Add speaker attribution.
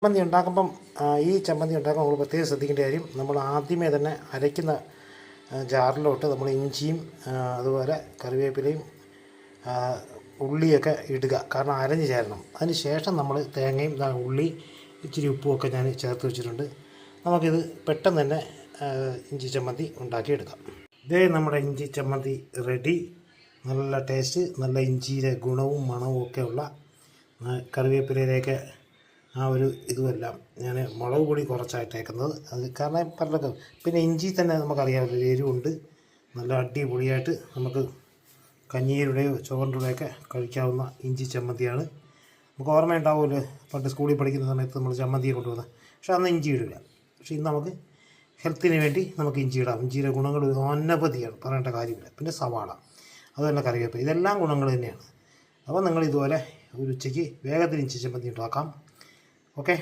Speaker 1: ചമ്മന്തി ഉണ്ടാക്കുമ്പം ഈ ചമ്മന്തി ഉണ്ടാക്കുമ്പോൾ നമ്മൾ പ്രത്യേകം ശ്രദ്ധിക്കേണ്ട കാര്യം, നമ്മൾ ആദ്യമേ തന്നെ അരയ്ക്കുന്ന ജാറിലോട്ട് നമ്മൾ ഇഞ്ചിയും അതുപോലെ കറിവേപ്പിലയും ഉള്ളിയൊക്കെ ഇടുക. കാരണം അരഞ്ഞ് ചേരണം. അതിന് ശേഷം നമ്മൾ തേങ്ങയും ഉള്ളി ഇച്ചിരി ഉപ്പുമൊക്കെ ഞാൻ ചേർത്ത് വെച്ചിട്ടുണ്ട്. നമുക്കിത് പെട്ടെന്ന് തന്നെ ഇഞ്ചി ചമ്മന്തി ഉണ്ടാക്കിയെടുക്കാം. ഇതേ നമ്മുടെ ഇഞ്ചി ചമ്മന്തി റെഡി. നല്ല ടേസ്റ്റ്, നല്ല ഇഞ്ചിയുടെ ഗുണവും മണവും ഒക്കെയുള്ള കറിവേപ്പിലയിലേക്ക് ഒരു ഇതുമെല്ലാം ഞാൻ മുളക് പൊടി കുറച്ചായിട്ടേക്കുന്നത്. അത് കാരണം പലർക്കും പിന്നെ ഇഞ്ചി തന്നെ നമുക്കറിയാമല്ലോ എരിവുണ്ട്. നല്ല അടിപൊളിയായിട്ട് നമുക്ക് കഞ്ഞിയുടെയോ ചോറിൻ്റെയൊക്കെ കഴിക്കാവുന്ന ഇഞ്ചി ചമ്മന്തിയാണ്. നമുക്ക് ഓർമ്മയുണ്ടാവുമല്ലോ പണ്ട് സ്കൂളിൽ പഠിക്കുന്ന സമയത്ത് നമ്മൾ ചമ്മന്തിയെ കൊണ്ടുപോകുന്നത്. പക്ഷേ അന്ന് ഇഞ്ചി ഇടില്ല. പക്ഷേ ഇന്ന് നമുക്ക് ഹെൽത്തിന് വേണ്ടി നമുക്ക് ഇഞ്ചി ഇടാം. ഇഞ്ചിയുടെ ഗുണങ്ങൾ അനവധിയാണ്, പറയേണ്ട കാര്യമില്ല. പിന്നെ സവാള, അതുപോലെ കറിവേപ്പില, ഇതെല്ലാം ഗുണങ്ങൾ തന്നെയാണ്. അപ്പോൾ നിങ്ങൾ ഇതുപോലെ ഒരു ഉച്ചയ്ക്ക് വേഗത്തിൽ ഇഞ്ചി ചമ്മന്തി ഉണ്ടാക്കാം. ഓക്കെ.